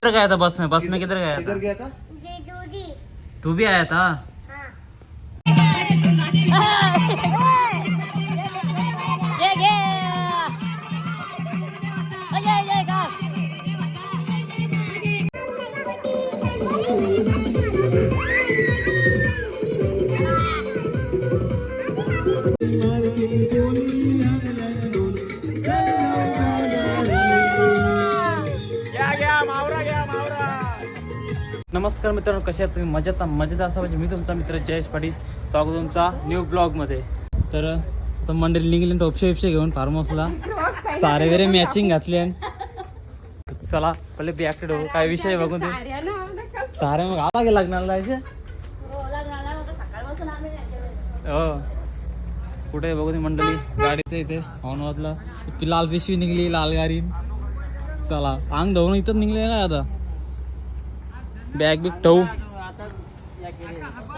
किधर गया था बस में किधर गया किधर था? गया था? तू भी आया था? नमस्कार मित्रांनो, कसे आहात तुम्ही? मजेत असा म्हणजे मी तुमचा मित्र जयेश पाटील. स्वागत तुमचा न्यू ब्लॉगमध्ये. तर मंडळी निघले टोपशे घेऊन फार्म हाऊसला. सारे वेरे मॅचिंग घातले. चला पहिले बॅकटेड हो, काय विषय बघून ते सारे मग आला गे लग्नाला जायचे. हो कुठे बघू ती मंडळी गाडीचं इथे औरंगाबादला. इतकी लाल पिशवी निघली, लाल गाडी. चला अंग धुवून इथंच निघले काय आता. बॅग बिग ठेवू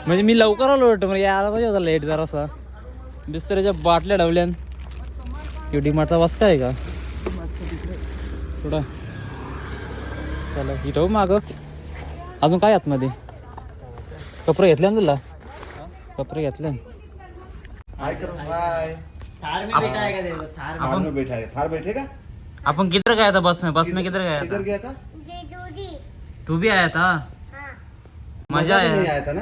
म्हणजे मी लवकर आलो वाटतं, म्हणजे यायला पाहिजे होता लेट जरासा. बिस्तऱ्याच्या बाटल्या ठेवल्यान. डीमार्टचा वाजता आहे का थोडा. चला ही ठेवू मागच. अजून काय आतमध्ये कपडे घेतले ना तुला? कपडे घेतले. थार बैठेगा. अपन किधर गया था बस में किधर गया किधर था? गया था? तू भी आया था? मजा नहीं आया? आया था ना?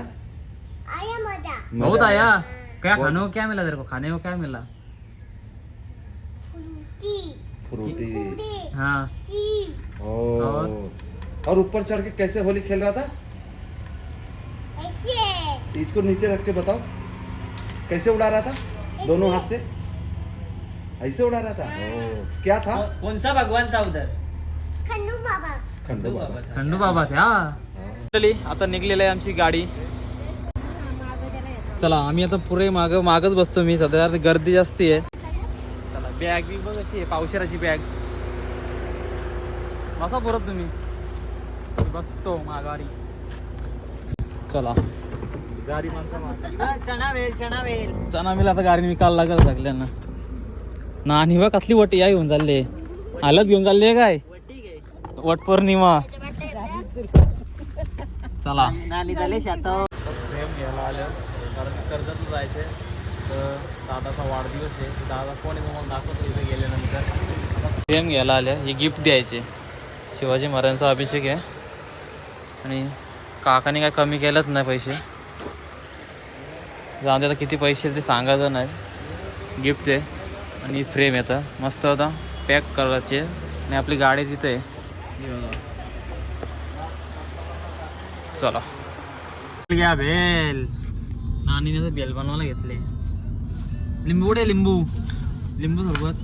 बहुत आया. क्या बहुत- खाने को क्या मिला तेरे को? खाने को क्या मिला? फ्रूटी. हाँ और ऊपर चढ़ के कैसे होली खेल रहा था? इसको नीचे रख के बताओ कैसे उड़ा रहा था. दोनों हाथ से ऐसे उड़ा रहा था. क्या था? कौन सा भगवान था उधर? खंडू बाबा. खंडू बाबा थे. चली आता निघलेली आहे आमची गाडी. चला आम्ही आता पुरे मागच बसतो मी. सध्या गर्दी जास्त आहे. चला बॅग बी बघ अशी आहे, पावशेराची बॅग. बसा परत तुम्ही. बसतो माघारी. चला गाडी चना मिला आता गाडी निकाल लागत सगळ्यांना. नानी बा कसली वटी या घेऊन चालले. हालत घेऊन चालले काय वट पौर्णिमा. चला प्रेम घ्यायला आलं कारण कर्जतला जायचं. तर दादाचा वाढदिवस आहे. दादा कोण आहे तुम्हाला दाखवतो इथे गेल्यानंतर. प्रेम घ्यायला आले. हे गिफ्ट द्यायचे. शिवाजी महाराजांचा अभिषेक आहे आणि काकाने काय कमी केलंच नाही पैसे. जाऊन आता किती पैसे ते सांगायचं नाही. गिफ्ट आहे आणि फ्रेम येतं मस्त होता. पॅक करायचे आणि आपली गाडी तिथे आहे. चला घ्या बेल. नानीने तर बेल बनवायला घेतले. लिंबू कुठे? लिंबू सोबत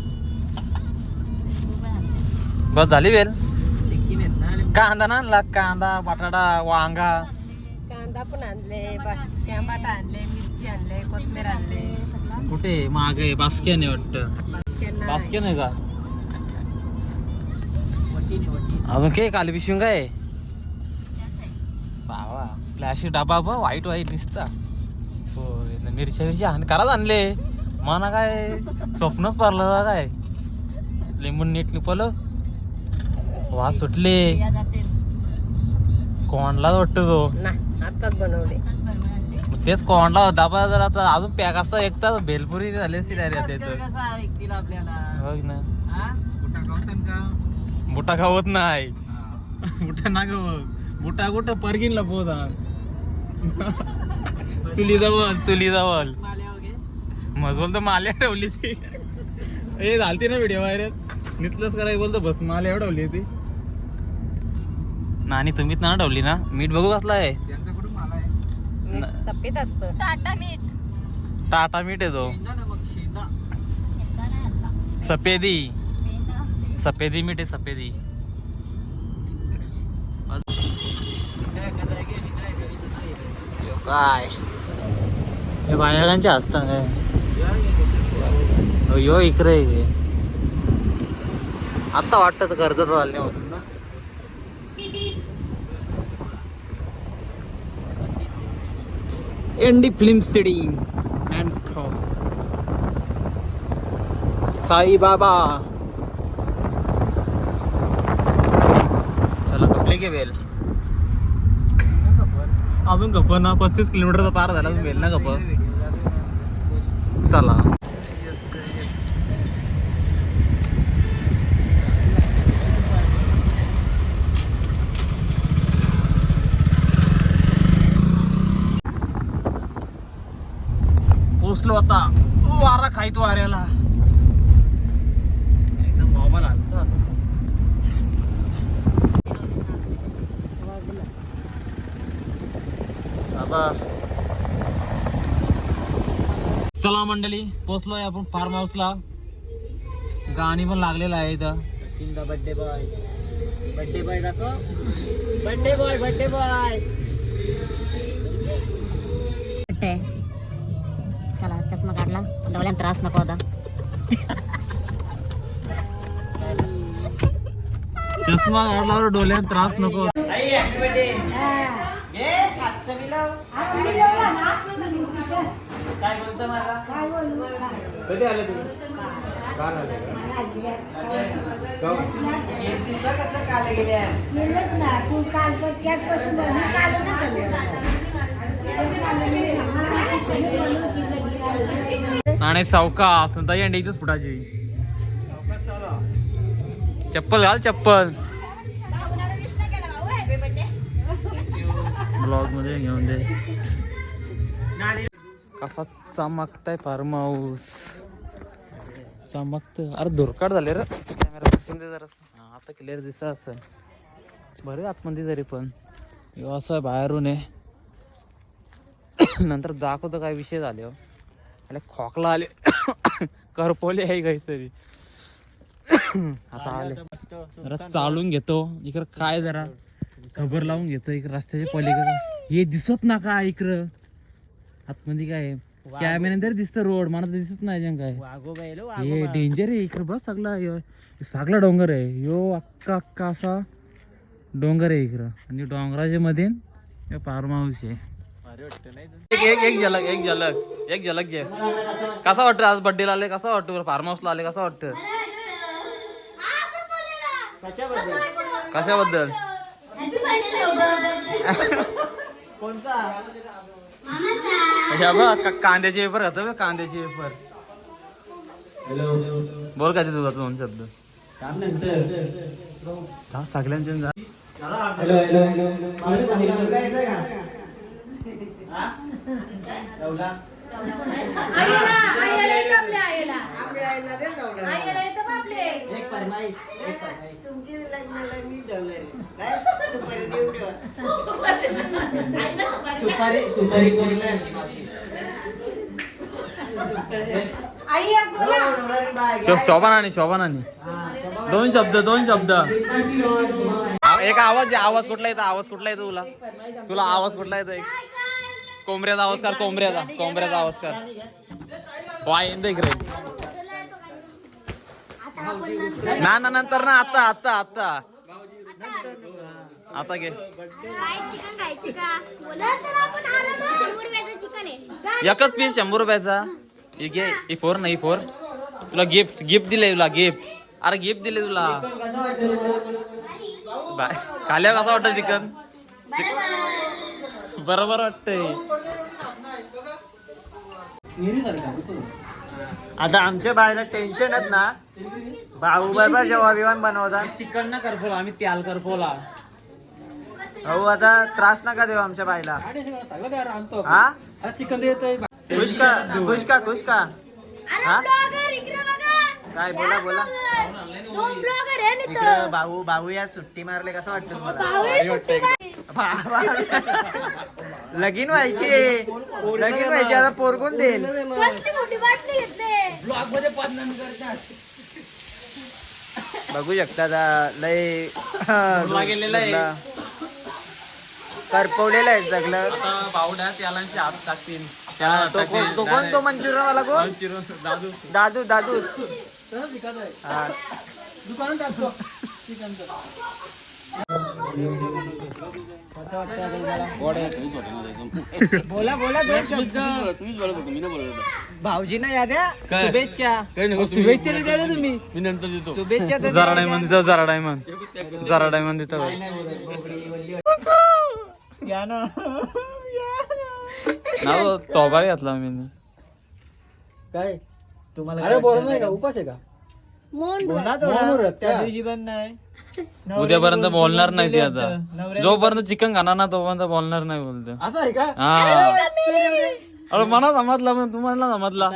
बस झाली बेल. कांदा ना आणला. कांदा बटाटा वांगा. कांदा पण आणले, टमाटा आणले, मिरची आणले, कोथिंबीर आणले. कुठे माग आहे? बास्केने वाटतं. बास्के नाही का? अजून केक आले पिशवी काय बाबा. प्लॅस्टिक डबा बा वाईट दिसता. हो मिरच्या हानिकारच आणले. मना काय स्वप्नच पडलं काय. लिंबून नीट निपलं वास सुटले. कोंडला वाटत तो. आताच बनवले. तेच कोंडला डबा. जर आता अजून पॅक असता एक तास भेलपुरी झाली असती बुटा खावत नाही. बुटा ना खाव. बुटा कुठं परगीन लपवता. चुली जवळ मज बोलतो माल्या ठेवली ती. हे झालती ना व्हिडिओ व्हायरल. नितलंच करायला बोलतो बस माल्या ठेवली ती. नानी तुम्हीच ना ठेवली ना. मीठ बघू कसला आहे. सफेद असतं. टाटा मीठ आहे तो. सफेदी मीठ आहे. सफेदी काय हे बायकांच्या असतात काय. यो इकडे आता वाटतं कर्जत चालणे होत ना. Indie film city and Sai Baba. चला घे वेल अजून कप ना 35 किलोमीटरचा पार झाला अजून वेल ना कप. चला पोचलो आता. वारा खाईत वाऱ्याला एकदम मोबाईल आलतो आता. चला मंडळी पोचलोय आपण फार्म हाऊसला. गाणी पण लागलेलं आहे इथं. बर्थडे बॉय बर्थडे बॉय दाखव. Birthday boy birthday boy. चला चष्मा काढला डोळ्यात त्रास नको होता. चष्मा काढल्यावर डोळ्यात त्रास नको. Happy birthday. घे हात मिलाव. काय बोलतो मला? कधी आले तुम्ही? काल आले कसं काल गेल्या? आणि सावका ताई अंडी इथंच फुटायची. चप्पल घाल चप्पल. ब्लॉग मध्ये घेऊन दे. कसा चमकताय फार्म हाऊस. चमकत. अरे धुरकाट झाले रे कॅमेरा पटकन दे जरा. आता क्लिअर दिसत असेल. बरे आतमध्ये जरी पण असं बाहेरून आहे. नंतर दाखवतो काय विषय झाले. अरे खोकला आले करपोले आहे काहीतरी. आता आले जरा चालून घेतो इकडं. काय जरा खबर लावून घेतो इकडं रस्त्याच्या पलीकडे. हे दिसत ना का इकडं आतमध्ये काय कॅमेरा तरी दिसतं. रोड मला तर दिसत नाही जंग काय. हे डेंजर आहे इकडं. बस सगळा डोंगर आहे यो. अक्का असा डोंगर आहे इकडं. आणि डोंगराच्या मध्ये फार्म हाऊस आहे. एक झलक जे कसा वाटतं आज बर्थडेला आले. कसा वाटतं फार्म हाऊसला आले. कसा वाटतं कशाबद्दल? कांद्याचे पेपर खातो. कांद्याचे पेपर बोल का ते तुझा 2 शब्द सगळ्यांचे. शोभानानी 2 शब्द. एक आवाज कुठला येतो? तुला आवाज कुठला येतो? कोंबऱ्याचा आवाज कर. कोंबऱ्याचा आवाज कर. वाय इकडे ना नंतर ना. आता घे. एकच पीस 100 रुपयाचा. घे. E4 नाही E4 तुला गिफ्ट दिले. अरे गिफ्ट दिले तुला. बाय खाल्यावर कसं वाटतं चिकन? बरोबर वाटतंय. आता आमच्या बायला टेन्शनच ना. भाऊ बरोबर जेव्हा विमान बनवतात चिकन ना करपोला आम्ही त्याल करपोला. भाऊ आता त्रास नका देऊ आमच्या बायला. हा चिकन देतोय. खुश का हा काय बोला. इकडं भाऊ या सुट्टी मारले. कसं वाटतं तुम्हाला? लगीन व्हायची आता पोरगून देईल. बघू शकता लय गेलेला आहे. करपवलेलं आहे सगळं. बावड्या त्याला हात टाकतील. तो कोण? तो मंचुरियन वाला कोण? दादू दुकानात टाकतो. कसं वाटतं आता तुम्हाला? बोला बोला दोन शब्द. तुम्हीच बोलत होतो, मी नाही बोलत होतो. भाऊजींना या द्या काय? शुभेच्छा. काही नको, शुभेच्छा द्यायला तुम्ही, मी नंतर देतो. शुभेच्छा तर जरा द्या. डायमंड देतो, जरा डायमंड देतो. नाही, नाही बोलत. बोबडी, वल्ली. घ्या ना. नाव तोबाळी घातला मी. काय तुम्हाला अरे बोल नाही का उपास आहे का? बोला थोडा. त्या दिवशी पण नाही. उद्यापर्यंत बोलणार नाही ती आता. नवऱ्याला- जोपर्यंत चिकन खाणार ना तोपर्यंत बोलणार नाही बोलतो. असं आहे का? हा. अरे मला समजला पण तुम्हाला समजला.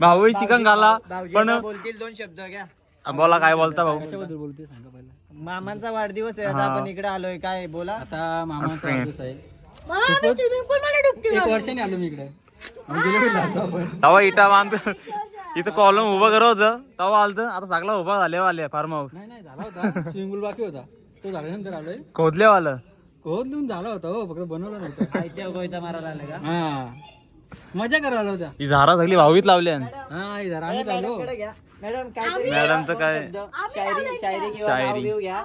भाऊ चिकन खाला भाऊजी पण आता बोलतील दोन शब्द घ्या. बोला काय बोलता भाऊ. बोलते सांगा पहिला. मामांचा वाढदिवस आहे आता हा. आपण इकडे आलोय. काय बोला. आता मामाचा वाढदिवस आहे. एक वर्षाने आलो मी इकडे. तेव्हा इटा बांध इथं कॉलम उभं करत होतं तेव्हा आलत. आता सगळा उभा झाले फार्म हाऊस. नाही झाला होता. स्विमिंग पूल बाकी होता. तो झाल्यानंतर आलोय. खोदलेवालं. कोण झाला होता हो, फक्त बनवला नव्हता. आयत्या गोयता मारायला आला का? हा मजा करायला होत्या. ही झारा सगळी भाऊत लावली. हा इधर आम्ही चाललो. मॅडम काय मॅडमचं काय? शायरी किंवा शायरी. नाव बिव घ्या.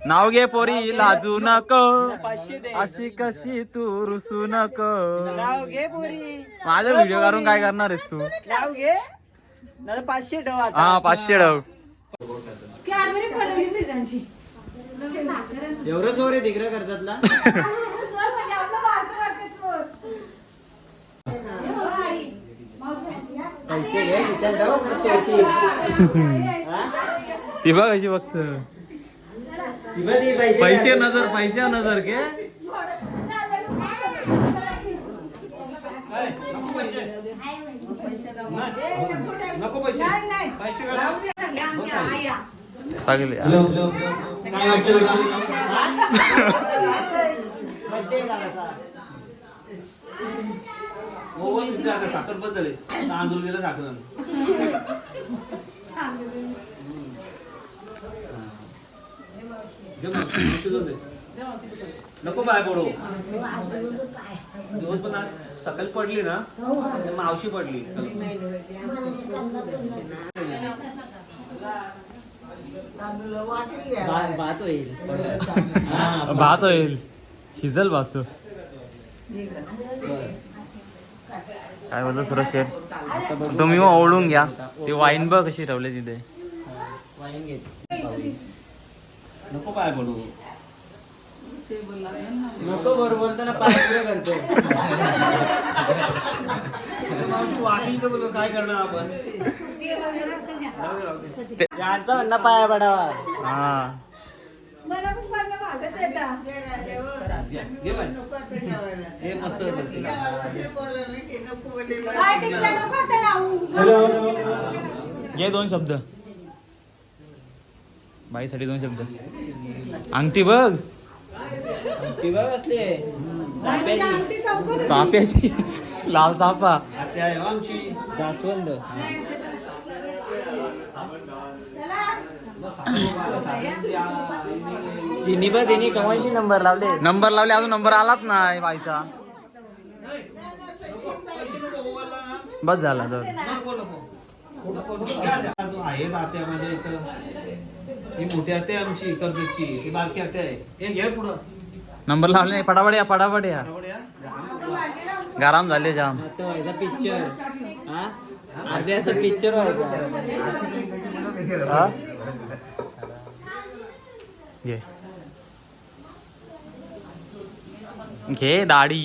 नाव घे पोरी लाजू नको, 500 दे. अशी कशी तू रुसू नको. नाव घे पोरी. माझा व्हिडिओ काढून काय करणार आहेस तू? नाव घे. नाही 500 ठेव आता. हा 500 ठेव. एवढं चोर आहे तिकडे करतातला. पैसे घे तिच्यात ठेव, चोरती. हा? ती बघ अशी फक्त ती बघ ती पैसे पैसे नजर के नको पैसे. पैसे सगळे काय वाटतं बड्डे झाला. साखर बदल तांदूळ गेलं साखर. नको बाय पडू. दिवस पण आज सकाळी पडली ना मावशी पडली. भात होईल. भात होईल. शिजल भात. काय बोलतो सुरेश शेठ? तुम्ही मग ओढून घ्या. ती वाईन बघ कशी ठेवली तिथे. वाईन घेत. नको बाय पडू. नको बरोबर बोलताना पाय पुढे करतो. मावशी वाकली तर बोलू काय करणार आपण. यांचा म्हणणं पाया पडावा. हा घे बाय. हे मस्त घे 2 शब्द. बाईसाठी 2 शब्द. अंगठी बघ. ती बघ असली आहे. चाफ्याची. चाप्याची लाल चापा. आत्या आहे हो आमची. जास्वंद. तिन्ही बघ तिन्ही कमाशी नंबर लावले. नंबर लावले अजून नंबर आलाच नाही बाईचा. बस झाला तर. आहे आत्या माझ्या इथं. ही मोठी आत्या आहे आमची कर्जतची. ही बारकी आत्या आहे. हे घे पुढं. नंबर लावले नाही. पटापट या पटापट या. गरम झाले जाम. आता व्हायचा पिक्चर. हा अर्ध्याचा पिक्चर व्हायचा. हा? घे घे दाढी.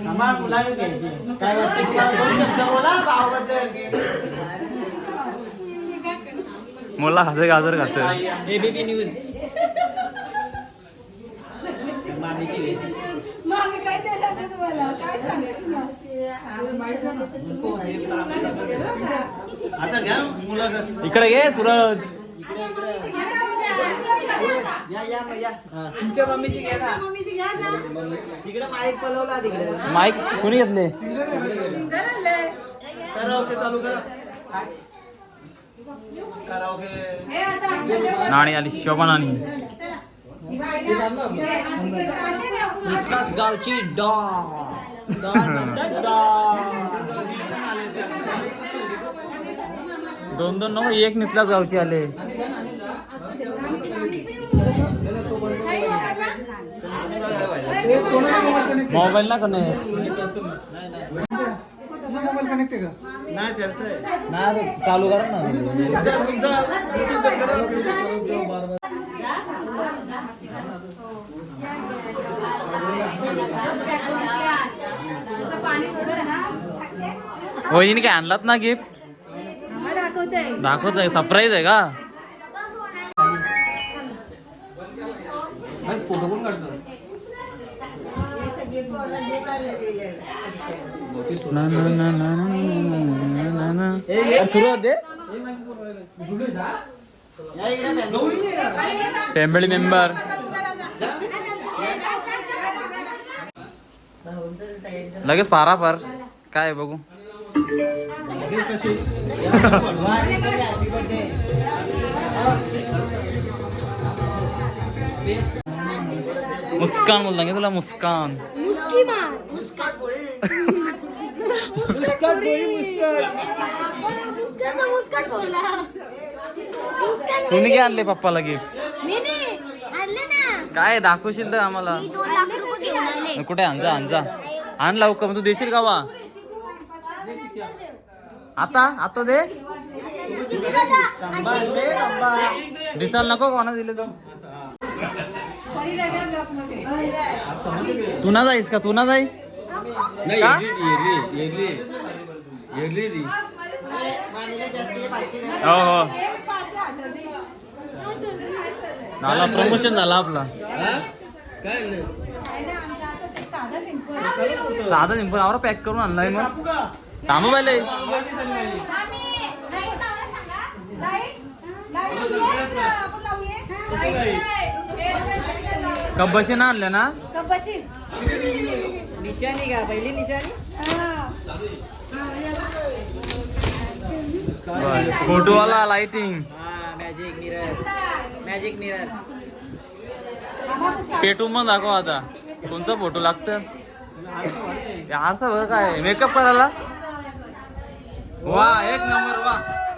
आम्हाला मुलाला घ्यायची. काय वाटतं तुम्हाला? 2 शब्द बोला भावाबद्दल. मुला गाजर खात. ABP news. मामीची घे. काय द्यायला तुम्हाला काय सांगायचं ना. आता घ्या मुलाकडे. इकडे घे सूरज. या. तुमच्या मम्मीची घ्या ना. तिकडे माईक पलवला तिकडे. माईक कोणी घेतले? कराओके चालू करा. कराओके. नाणी आली. शोभा नाणी. विकास गावची डॉ. दोन दोन नको एक नितला जाऊची आले. मोबाईल ना कने नाही चालू करा ना. वहिनी काय आणलात ना गिफ्ट? दाखवत आहे सरप्राईज आहे का? फोटो पण काढतो. सुरुवात दे. फॅमिली मेंबर लगेच पारा पार काय बघू. मुस्कान बोलता का तुला? मुस्कान तुम्ही काय आणले पप्पाला गिफ्ट? काय दाखवशील तर आम्हाला. कुठे आणजा आणजा आण लवकर. तू देशील का वा? आता दे. दिसायला नको कोणा दिले तो. तू ना जाईस का? तू ना जाई का? हो हो झाला प्रमोशन झाला आपला. साधा सिंपल आवर पॅक करून आणलाय. मग थांबू पाहिले कब्बशी ना आणले ना. निशाणी का पहिली निशाणी. फोटोवाला लाइटिंग. Magic mirror. पेटू मग दाखव आता कोणचा फोटो लागतं. आरसा बघ काय मेकअप करायला. वा एक नंबर वा.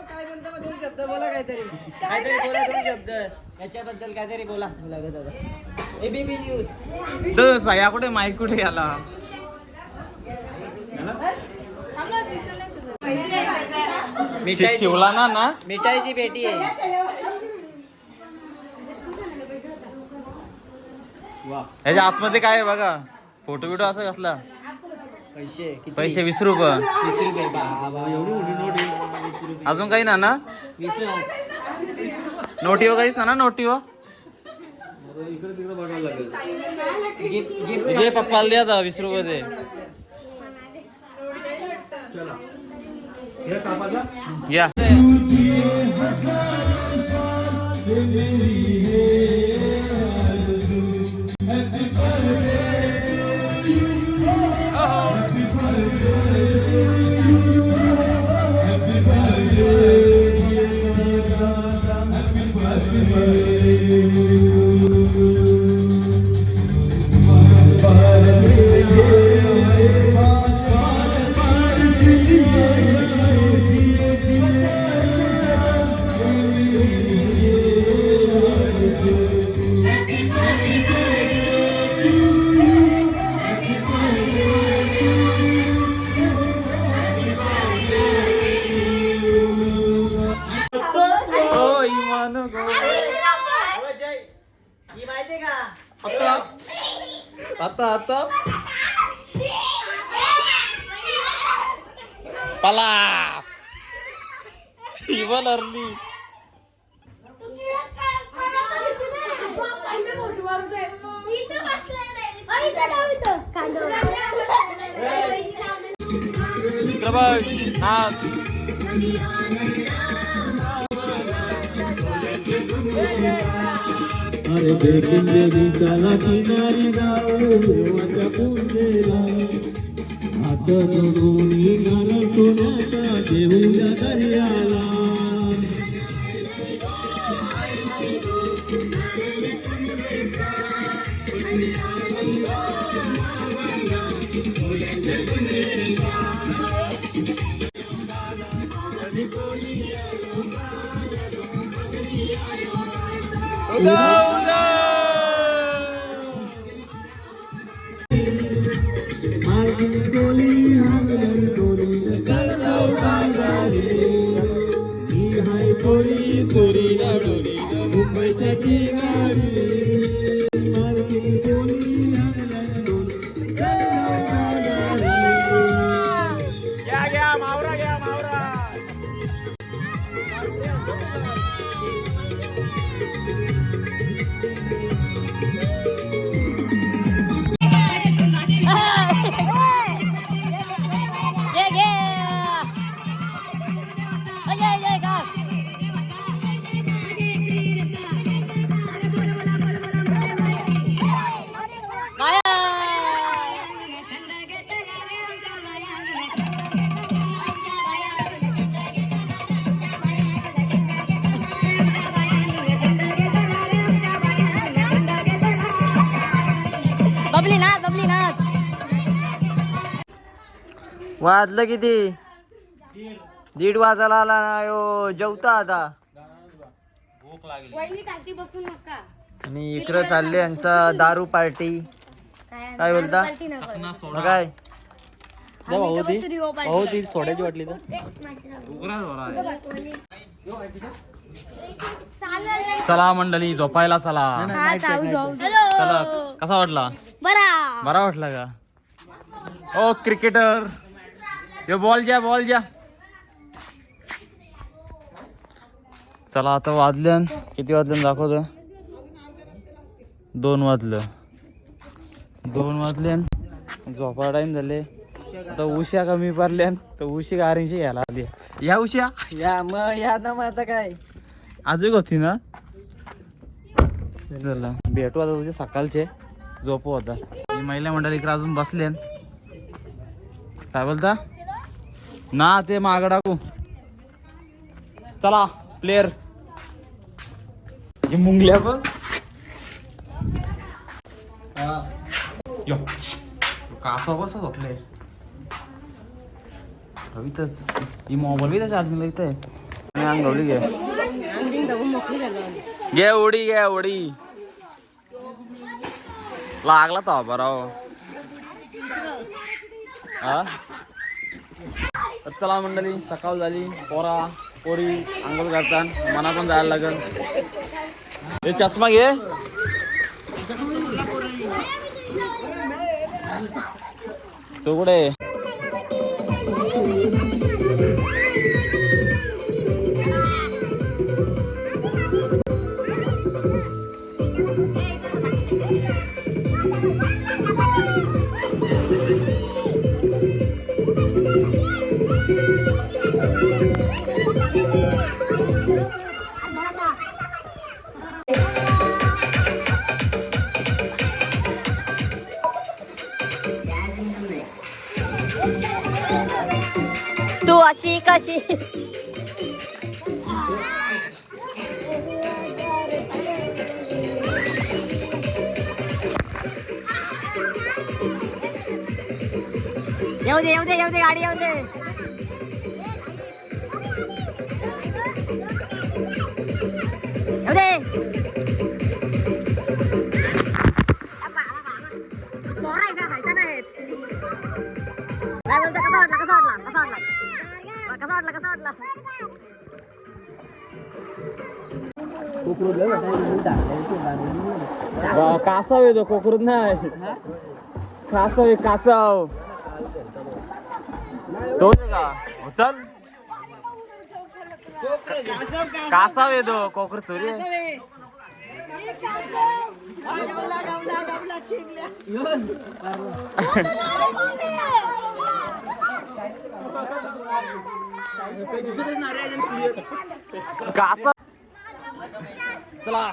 काय बोलता मग? 2 शब्द बोला. काहीतरी बोला. 2 शब्द याच्याबद्दल काहीतरी बोला. ABP news. तर सया कुठे माईक कुठे गेला? शिवला ना मिठाईची पेटी आहे. याच्या आतमध्ये काय आहे बघा. फोटो बिटो असं कसला. पैसे 20 रुपये. 20 रुपये. बाबा एवढी मोठी नोट आहे. अजून काही ना 20. नोटीवर काहीच ना नोटीवर. घे पप्पाला द्या आता 20 रुपये दे. या आता पला इवन अर्ली. अरे देखेंगे विशाला किनारी जाऊ देवाच्या पूजेला हात जोडून निघाला सोन्याचा देऊया दर्याला. वाजलं किती 1:30 वाजायला आला ना यो जेवता आता आणि इकडं चालले यांचा दारू पार्टी काय बोलता मग काय सोड्याची वाटली तर चला मंडळी झोपायला चला. चला कसा वाटला? बरा वाटला का? ओ क्रिकेटर यो बॉल द्या चला आता वाजल्यान किती वाजल्यान दाखवतो 2 वाजल्यान झोपा टाइम झाले आता उश्या कमी पडल्यान तर उशी गारींशी घ्यायला आली या उश्या या ना मग आता काय आजही होती ना. चला भेटू आता तुझे सकाळचे झोपू होता ही महिला मंडळी इकडे अजून बसले काय बोलता ना ते माग टाकू चला प्लेयर हे मुंगल्या बघ कासा बस झोपले हवीतच ही मोबाईल बी त्या चार्जिंगला इथे आणि अंगवली घे उडी लागला तो बराव हा. चला मंडळी सकाळ झाली पोरी अंघोळ करतात मना पण जायला लागल. हे चष्मा घे तो कुठे तू अशी कशी येऊ दे गाडी येऊ दे काय बोलतो कसा वाटला कासाव येतो कोकरूत नाही कासाव तो का चल कासाव येतो कोकर थोडी कासा चला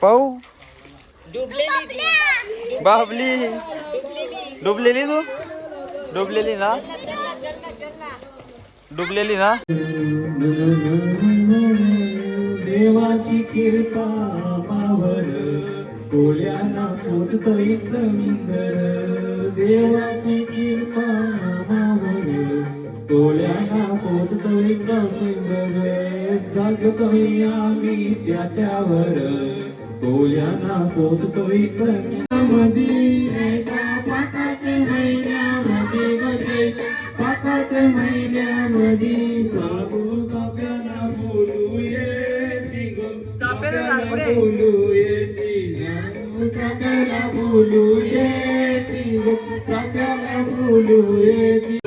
पाहू डुबलेली ती. बाबली डुबलेली तू डुबलेली ना डुबलेली ना देवाची कृपा मावर कोल्याना पोचतोय समुंदर देवाची कृपा मावर कोल्याना पोचतोय समुंदर जागतोय आम्ही त्याच्यावर कोल्याना पोचतोय समुद्रामध्ये एका पाकाच्या महिन्यामध्ये गजे पाकाच्या महिन्यामध्ये जागो चाप्याला बोलू येती गो चाप्याला बोलू येती जागो चाप्याला बोलू येती गो चाप्याला बोलू येती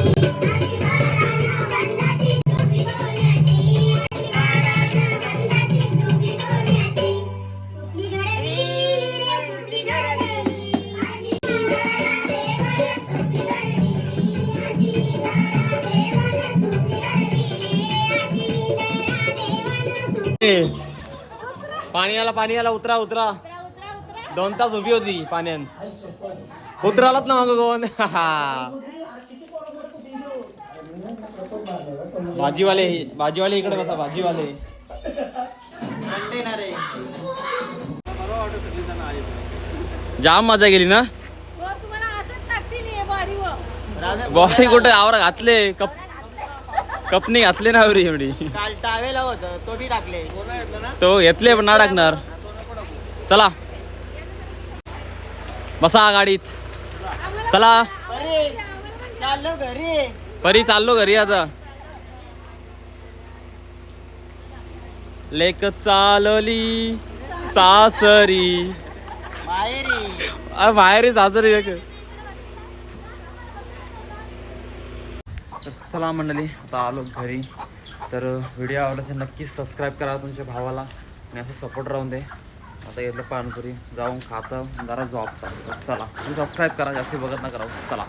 पाणी आला उतरा उतरा 2 तास उभी होती पाण्यात उतरालाच ना मागं कोण भाजीवाले इकडे बसा भाजीवाले संडे ना रे. जाम मजा गेली ना तुम्हाला असंच टाकतील हे बारीवर. बॉडी कुठे आवर घातले कपनी घातले ना एवढी एवढी काल टावेला होतं तो बी टाकले. तो घेतले पण ना टाकणार चला बसा गाडीत चला अरे चाललो घरी. परी चाललो घरी आता लेक चालली सासरी माहेरी. बाहेर सासरी लेक तर चला मंडळी आता आलो घरी तर व्हिडिओ आवडला असेल नक्कीच सबस्क्राईब करा तुमच्या भावाला आणि असं सपोर्ट राहून दे आता घेतलं पाणीपुरी जाऊन खातं जरा झोपता चला तुम्ही सबस्क्राईब करा जास्त बघत ना करा चला